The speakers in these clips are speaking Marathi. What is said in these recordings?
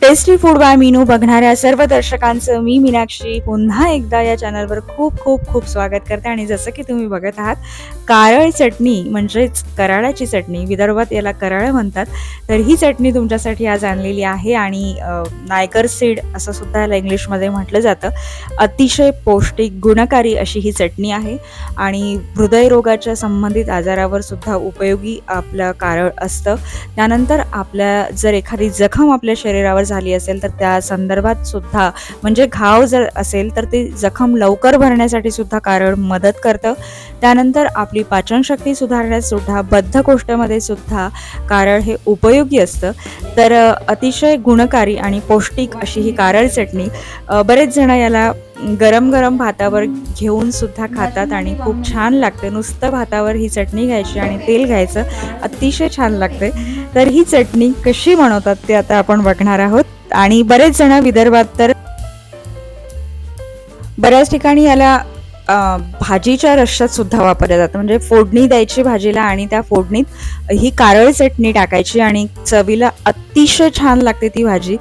टेस्टी फूड बाय मीनू बघणाऱ्या सर्व दर्शकांचं मी मीनाक्षी पुन्हा एकदा या चॅनलवर खूप खूप खूप स्वागत करते. आणि जसं की तुम्ही बघत आहात, कारळ चटणी म्हणजेच कराळाची चटणी, विदर्भात याला कराळ म्हणतात. तर ही चटणी तुमच्यासाठी आज आणलेली आहे आणि नायकर सीड असं सुद्धा याला इंग्लिशमध्ये म्हटलं जातं. अतिशय पौष्टिक गुणकारी अशी ही चटणी आहे आणि हृदयरोगाच्या संबंधित आजारावर सुद्धा उपयोगी आपलं कारळ असतं. त्यानंतर आपल्या जर एखादी जखम आपल्या शरीरावर झाली असेल तर त्या संदर्भात सुद्धा, म्हणजे घाव जर असेल तर ते जखम लवकर भरण्यासाठी सुद्धा कारळ मदत करतं. त्यानंतर आपली पाचनशक्ती सुधारण्यास सुद्धा, बद्धकोष्ठामध्ये सुद्धा कारळ हे उपयोगी असतं. तर अतिशय गुणकारी आणि पौष्टिक अशी ही कारळ चटणी, बरेच जण याला गरम गरम भातावर घेऊन सुद्धा खातात आणि खूप छान लागते. नुसतं भातावर ही चटणी घ्यायची आणि तेल घ्यायचं, अतिशय छान लागते. तर ही चटणी कशी बनवतात ते आता आपण बघणार आहोत. आणि बरेच जण विदर्भात तर बऱ्याच ठिकाणी याला भाजीच्या रश्श्यात सुद्धा वापरलं जातं. म्हणजे फोडणी द्यायची भाजीला आणि त्या फोडणीत ही कारळ चटणी टाकायची आणि चवीला अतिशय छान लागते ती भाजी.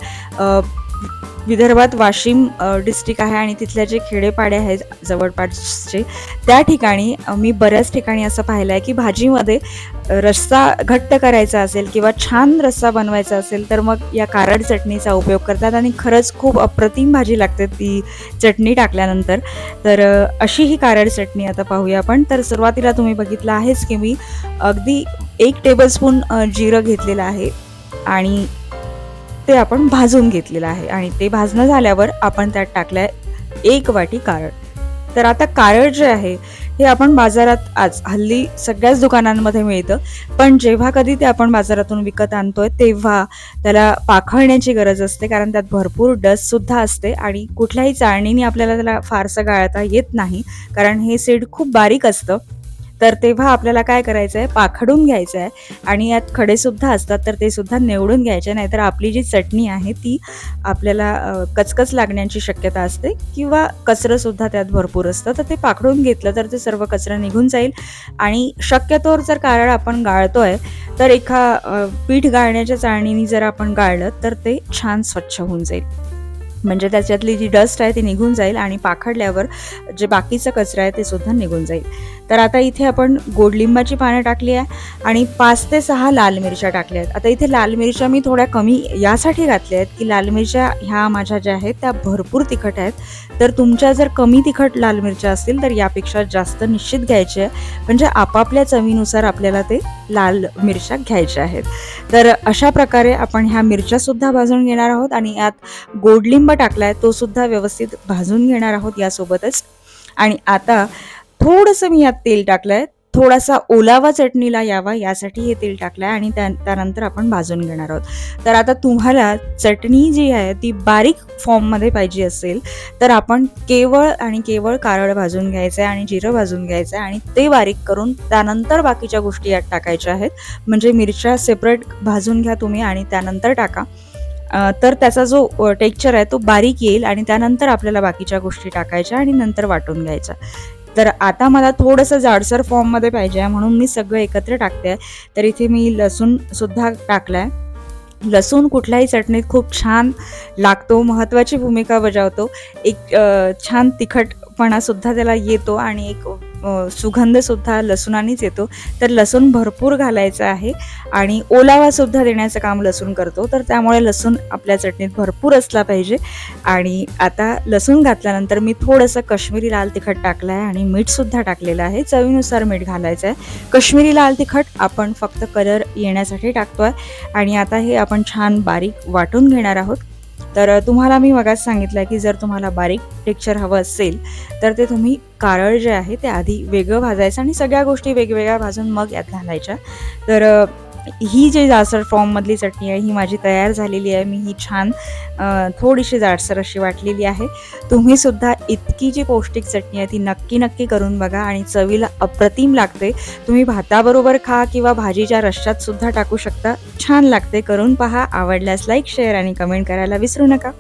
विदर्भात वाशिम डिस्ट्रिक्ट आहे आणि तिथल्या जे खेडेपाडे आहेत जवळपासचे, त्या ठिकाणी मी बऱ्याच ठिकाणी असं पाहिलं आहे की भाजीमध्ये रस्सा घट्ट करायचा असेल किंवा छान रस्सा बनवायचा असेल तर मग या कारळ चटणीचा उपयोग करतात आणि खरंच खूप अप्रतिम भाजी लागते ती चटणी टाकल्यानंतर. तर अशी ही कारळ चटणी आता पाहूया आपण. तर सुरुवातीला तुम्ही बघितलं आहेच की मी अगदी 1 टेबलस्पून जिरं घेतलेलं आहे आणि ते आपण भाजून घेतलेलं आहे आणि ते भाजणं झाल्यावर आपण त्यात टाकलंय 1 वाटी कारळ. तर आता कारळ जे आहे हे आपण बाजारात आज हल्ली सगळ्याच दुकानांमध्ये मिळतं, पण जेव्हा कधी ते आपण बाजारातून विकत आणतोय तेव्हा त्याला पाखळण्याची गरज असते, कारण त्यात भरपूर डस्ट सुद्धा असते आणि कुठल्याही चाळणीने आपल्याला त्याला फारसं गाळता येत नाही, कारण हे सीड खूप बारीक असतं. तर तेव्हा आपल्याला काय करायचं आहे, पाखडून घ्यायचं आहे आणि यात खडे सुद्धा असतात तर ते सुद्धा निवडून घ्यायचे, नाहीतर आपली जी चटणी आहे ती आपल्याला कचकच लागण्याची शक्यता असते किंवा कचरं सुद्धा त्यात भरपूर असतं. तर ते पाखडून घेतलं तर ते सर्व कचरं निघून जाईल. आणि शक्यतोवर जर कारळ आपण गाळतोय तर पीठ गाळण्याच्या चाळणीने जर आपण गाळलं तर ते छान स्वच्छ होऊन जाईल, म्हणजे त्याच्यातली जी डस्ट आहे ती निघून जाईल आणि पाखडल्यावर जे बाकीचा कचरा आहे ते सुद्धा निघून जाईल. तर आता इथे आपण गोडलिंबाची पानं टाकली आहे आणि 5 ते 6 लाल मिरच्या टाकल्या आहेत. आता इथे लाल मिरच्या मी थोड्या कमी यासाठी घातल्या आहेत की लाल मिरच्या ह्या माझ्या ज्या आहेत त्या भरपूर तिखट आहेत. तर तुमच्या जर कमी तिखट लाल मिरच्या असतील तर यापेक्षा जास्त निश्चित घ्यायचे आहे, म्हणजे आपापल्या चवीनुसार आपल्याला ते लाल मिरच्या घ्यायच्या आहेत. तर अशा प्रकारे आपण ह्या मिरच्या सुद्धा भाजून घेणार आहोत आणि यात गोडलिंब टाकलाय तो सुद्धा व्यवस्थित भाजून घेणार आहोत यासोबतच. आणि आता थोडंसं मी यात तेल टाकलंय, थोडासा ओलावा चटणीला यावा यासाठी हे तेल टाकलंय आणि त्यानंतर आपण भाजून घेणार आहोत. तर आता तुम्हाला चटणी जी आहे ती बारीक फॉर्ममध्ये पाहिजे असेल तर आपण केवळ आणि केवळ कारळ भाजून घ्यायचं आहे आणि जिरं भाजून घ्यायचं आहे आणि ते बारीक करून त्यानंतर बाकीच्या गोष्टी यात टाकायच्या आहेत. म्हणजे मिरच्या सेपरेट भाजून घ्या तुम्ही आणि त्यानंतर टाका, तर त्याचा जो टेक्स्चर आहे तो बारीक येईल आणि त्यानंतर आपल्याला बाकीच्या गोष्टी टाकायच्या आणि नंतर वाटून घ्यायच्या. तर आता मला थोडंसं जाडसर फॉर्ममध्ये पाहिजे आहे म्हणून मी सगळं एकत्र टाकते आहे. तर इथे मी लसूण सुद्धा टाकला आहे. लसूण कुठल्याही चटणीत खूप छान लागतो, महत्त्वाची भूमिका बजावतो. एक छान तिखटपणा सुद्धा त्याला येतो आणि एक सुगंध सुद्धा लसूणानेच येतो. तर लसूण भरपूर घालायचं आहे आणि ओलावा सुद्धा देण्याचं काम लसूण करतो, तर त्यामुळे लसूण आपल्या चटणीत भरपूर असला पाहिजे. आणि आता लसूण घातल्यानंतर मी थोडंसं कश्मीरी लाल तिखट टाकलं आहे आणि मीठ सुद्धा टाकलेलं आहे. चवीनुसार मीठ घालायचं आहे. कश्मीरी लाल तिखट आपण फक्त कलर येण्यासाठी टाकतोय. आणि आता हे आपण छान बारीक वाटून घेणार आहोत. तर तुम्हाला मी मगाच सांगितलं की जर तुम्हाला बारीक टेक्स्चर हवं असेल तर ते तुम्ही कारळ जे आहे ते आधी वेगळं भाजायचं आणि सगळ्या गोष्टी वेगवेगळ्या भाजून मग यात घालायच्या. तर ही जी जाडसर फॉर्ममधली चटणी आहे ही माझी तयार झालेली आहे. मी ही छान थोडीशी जाडसर अशी वाटलेली आहे. तुम्ही सुद्धा इतकी जी पौष्टिक चटणी आहे ती नक्की करून बघा आणि चवीला अप्रतिम लागते. तुम्ही भाताबरोबर खा किंवा भाजीच्या रश्श्यात सुद्धा टाकू शकता, छान लागते. करून पहा. आवडल्यास लाईक, शेअर आणि कमेंट करायला विसरू नका.